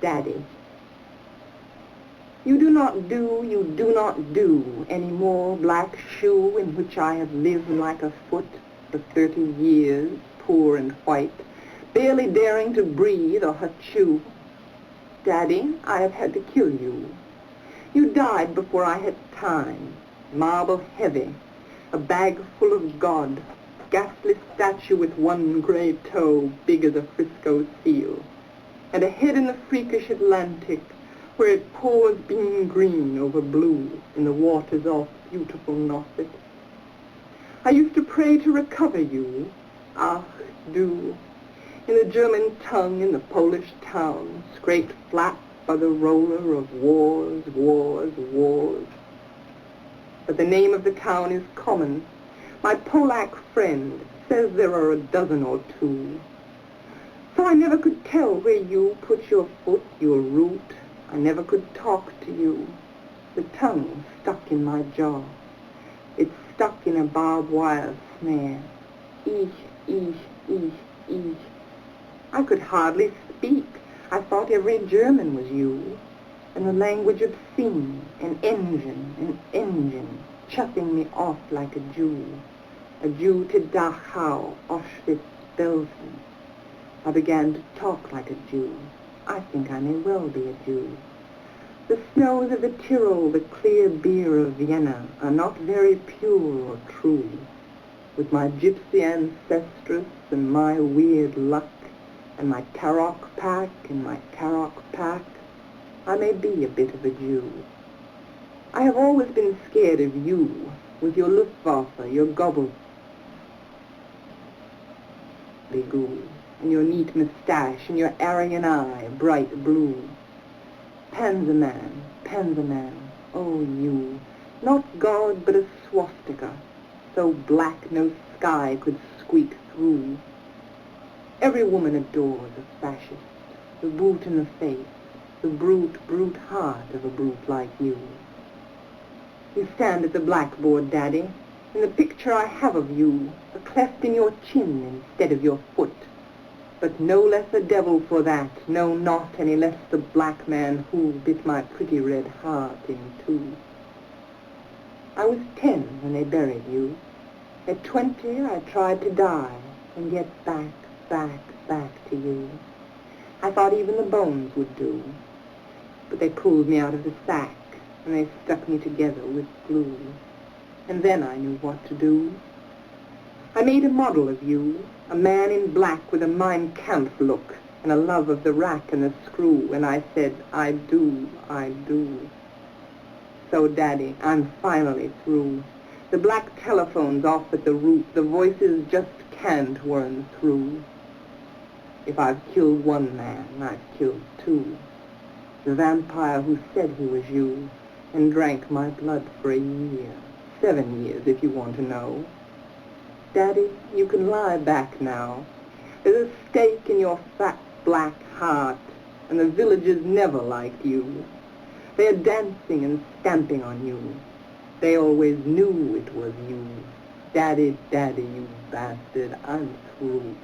Daddy. You do not do any more black shoe in which I have lived like a foot for 30 years, poor and white, barely daring to breathe or chew. Daddy, I have had to kill you. You died before I had time, marble heavy, a bag full of God, ghastly statue with one gray toe big as a Frisco seal, and a head in the freakish Atlantic, where it pours bean green over blue in the waters off beautiful Norfolk. I used to pray to recover you, ach du, in the German tongue in the Polish town, scraped flat by the roller of wars, wars, wars. But the name of the town is common. My Polack friend says there are a dozen or two. So I never could tell where you put your foot, your root. I never could talk to you. The tongue stuck in my jaw. It's stuck in a barbed wire snare. Ich. I could hardly speak. I thought every German was you. And the language obscene, an engine, chucking me off like a Jew to Dachau, Auschwitz, Belsen. I began to talk like a Jew. I think I may well be a Jew. The snows of the Tyrol, the clear beer of Vienna, are not very pure or true. With my gypsy ancestress and my weird luck, and my Tarok pack I may be a bit of a Jew. I have always been scared of you, with your Luftwaffe, your gobble, and your neat moustache, and your Aryan eye, bright blue. Panzerman, oh you, not God but a swastika, so black no sky could squeak through. Every woman adores a fascist, the boot in the face, the brute heart of a brute like you. You stand at the blackboard, Daddy, in the picture I have of you, a cleft in your chin instead of your foot. But no less a devil for that, no, not any less the black man who bit my pretty red heart in two. I was 10 when they buried you. At 20 I tried to die and get back to you. I thought even the bones would do. But they pulled me out of the sack and they stuck me together with glue. And then I knew what to do. I made a model of you, a man in black with a Mein Kampf look and a love of the rack and the screw, and I said, I do. So, Daddy, I'm finally through. The black telephone's off at the root. The voices just can't run through. If I've killed one man, I've killed two. The vampire who said he was you and drank my blood for a year. 7 years, if you want to know. Daddy, you can lie back now. There's a stake in your fat black heart, and the villagers never liked you. They are dancing and stamping on you. They always knew it was you. Daddy, you bastard, I'm through.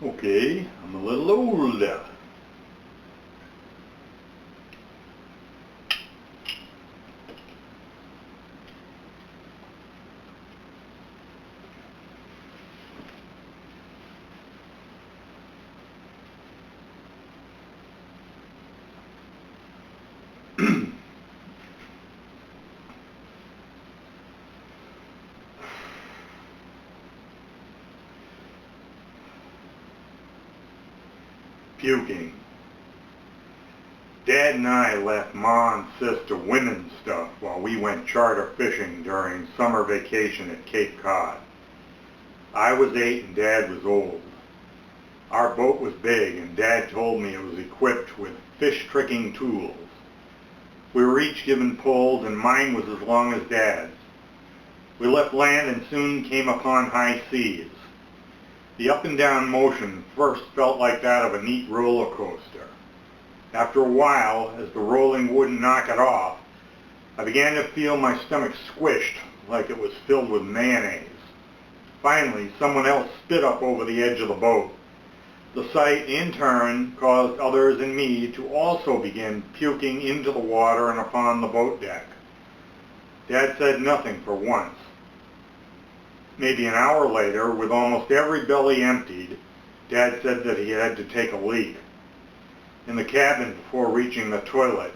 Okay, I'm a little older. Puking. Dad and I left Ma and Sis to women's stuff while we went charter fishing during summer vacation at Cape Cod. I was 8 and Dad was old. Our boat was big and Dad told me it was equipped with fish tricking tools. We were each given poles and mine was as long as Dad's. We left land and soon came upon high seas. The up and down motion first felt like that of a neat roller coaster. After a while, as the rolling wouldn't knock it off, I began to feel my stomach squished like it was filled with mayonnaise. Finally, someone else spit up over the edge of the boat. The sight, in turn, caused others and me to also begin puking into the water and upon the boat deck. Dad said nothing for once. Maybe an hour later, with almost every belly emptied, Dad said that he had to take a leak. In the cabin before reaching the toilet,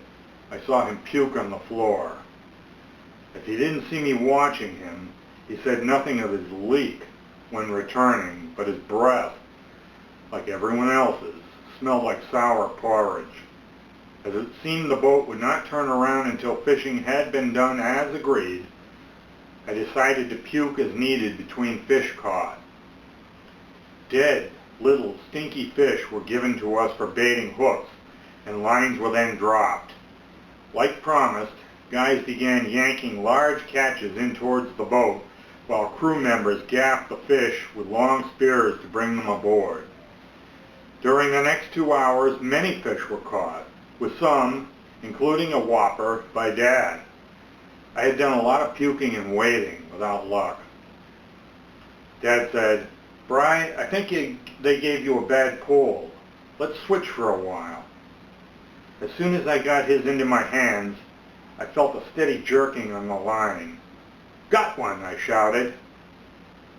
I saw him puke on the floor. If he didn't see me watching him, he said nothing of his leak when returning, but his breath, like everyone else's, smelled like sour porridge. As it seemed the boat would not turn around until fishing had been done as agreed, I decided to puke as needed between fish caught. Dead, little, stinky fish were given to us for baiting hooks, and lines were then dropped. Like promised, guys began yanking large catches in towards the boat, while crew members gaffed the fish with long spears to bring them aboard. During the next 2 hours, many fish were caught, with some, including a whopper, by Dad. I had done a lot of puking and waiting without luck. Dad said, "Bri, I think they gave you a bad pole. Let's switch for a while." As soon as I got his into my hands, I felt a steady jerking on the line. "Got one," I shouted.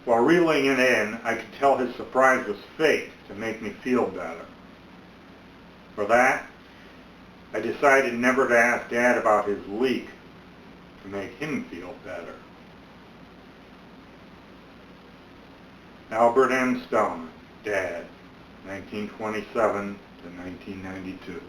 While reeling it in, I could tell his surprise was fake to make me feel better. For that, I decided never to ask Dad about his leak to make him feel better. Albert M. Spellman, Dad, 1927 to 1992.